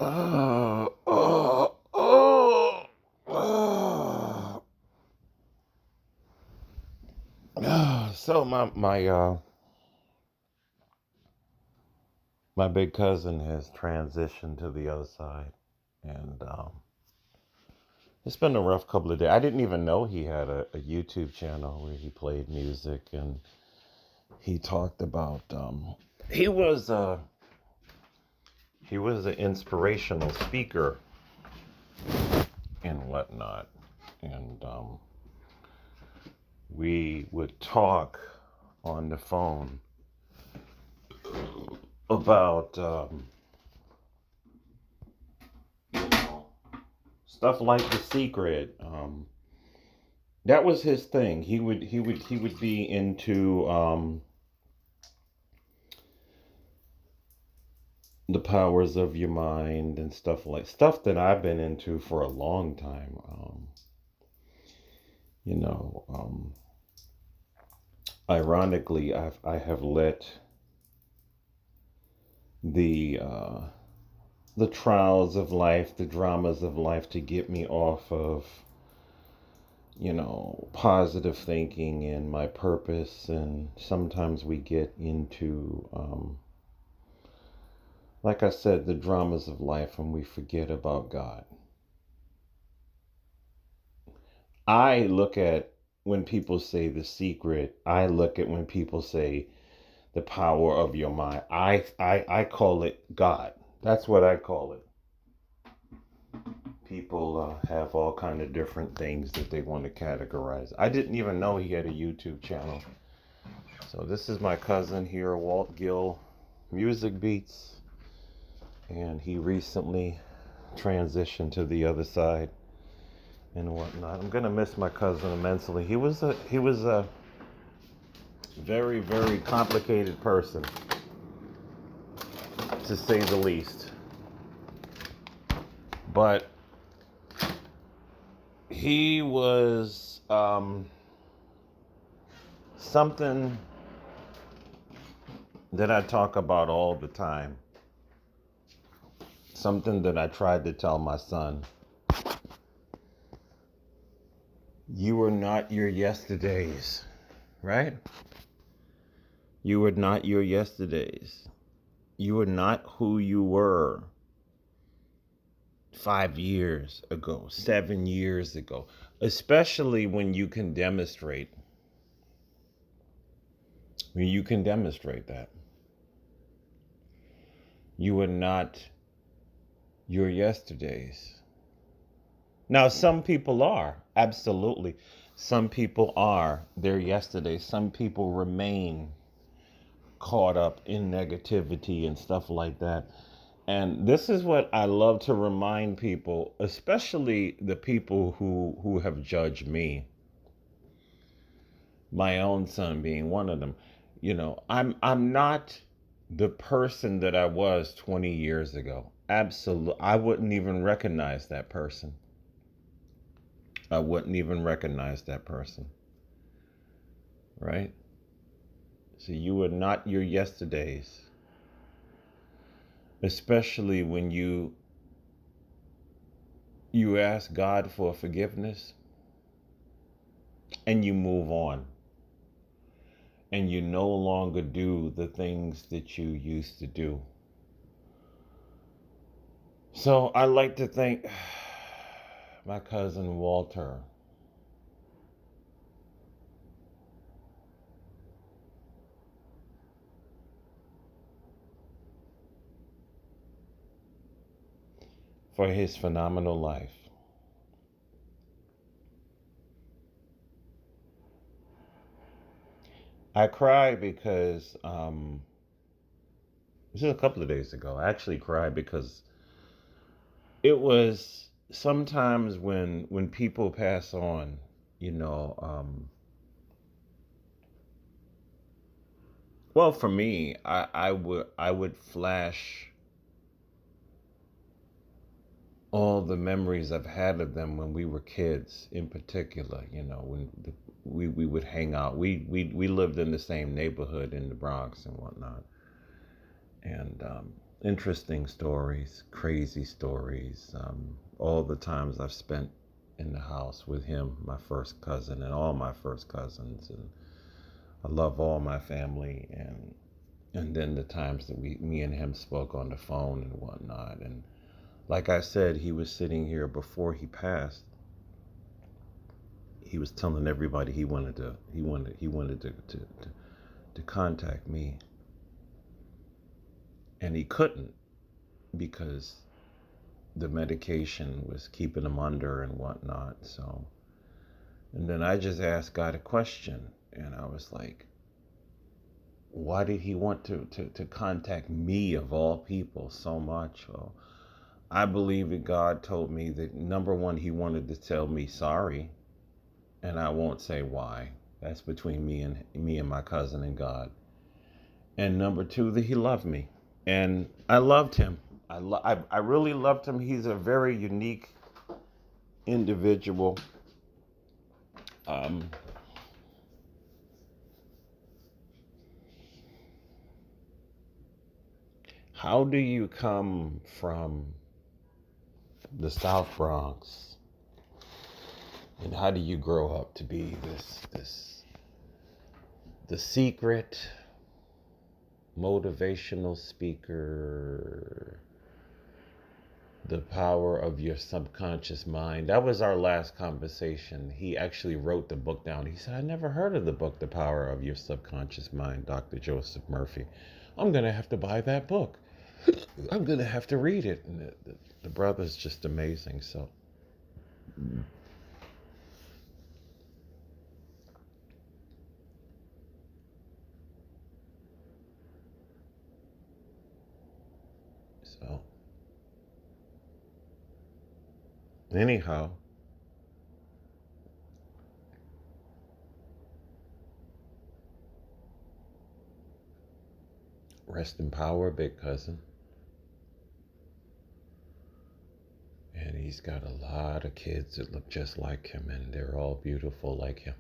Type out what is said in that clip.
Oh, oh, oh, oh. So my big cousin has transitioned to the other side, and it's been a rough couple of days. I didn't even know he had a YouTube channel where he played music, and he talked about he was uh he was an inspirational speaker and whatnot, and we would talk on the phone about you know, stuff like The Secret. That was his thing. He would be into the powers of your mind and stuff that I've been into for a long time. You know, ironically, I have let the uh, the trials of life, the dramas of life, to get me off of positive thinking and my purpose. And sometimes we get into like I said, the dramas of life, and we forget about God. I look at when people say The Secret, I look at when people say the power of your mind. I call it God. That's what I call it. People have all kind of different things that they want to categorize. I didn't even know he had a YouTube channel. So this is my cousin here, Walt Gill, Music Beats, and he recently transitioned to the other side and whatnot. I'm gonna miss my cousin immensely. He was a very, very complicated person, to say the least. But he was something that I talk about all the time. Something that I tried to tell my son. You are not your yesterdays, right? You are not your yesterdays. You are not who you were 5 years ago, 7 years ago, especially when you can demonstrate that. You are not your yesterdays. Now, some people are, absolutely. Some people are their yesterdays. Some people remain caught up in negativity and stuff like that. And this is what I love to remind people, especially the people who have judged me, my own son being one of them. I'm not the person that I was 20 years ago. Absolutely. I wouldn't even recognize that person. I wouldn't even recognize that person, right? So you are not your yesterdays, especially when you ask God for forgiveness and you move on and you no longer do the things that you used to do. So I like to thank my cousin Walter for his phenomenal life. I cried because this is a couple of days ago. I actually cried because it was sometimes when people pass on, you know, well, for me, I would flash all the memories I've had of them when we were kids, in particular. We would hang out. We lived in the same neighborhood in the Bronx and whatnot, and interesting stories, crazy stories. All the times I've spent in the house with him, my first cousin, and all my first cousins, and I love all my family, and then the times that me and him spoke on the phone and whatnot. And like I said, he was sitting here before he passed. He was telling everybody he wanted to contact me, and he couldn't because the medication was keeping him under and whatnot. So, and then I just asked God a question, and I was like, why did he want to contact me of all people so much? Well, I believe that God told me that number one, he wanted to tell me sorry, and I won't say why. That's between me and my cousin and God. And number two, that he loved me, and I loved him. I really loved him. He's a very unique individual. Um, how do you come from the South Bronx, and how do you grow up to be this the secret motivational speaker, the power of your subconscious mind? That was our last conversation. He actually wrote the book down. He said, I never heard of the book, The Power of Your Subconscious Mind, Dr. Joseph Murphy. I'm going to have to buy that book. I'm going to have to read it. And the brother's just amazing. So anyhow, rest in power, big cousin. And he's got a lot of kids that look just like him, and they're all beautiful like him.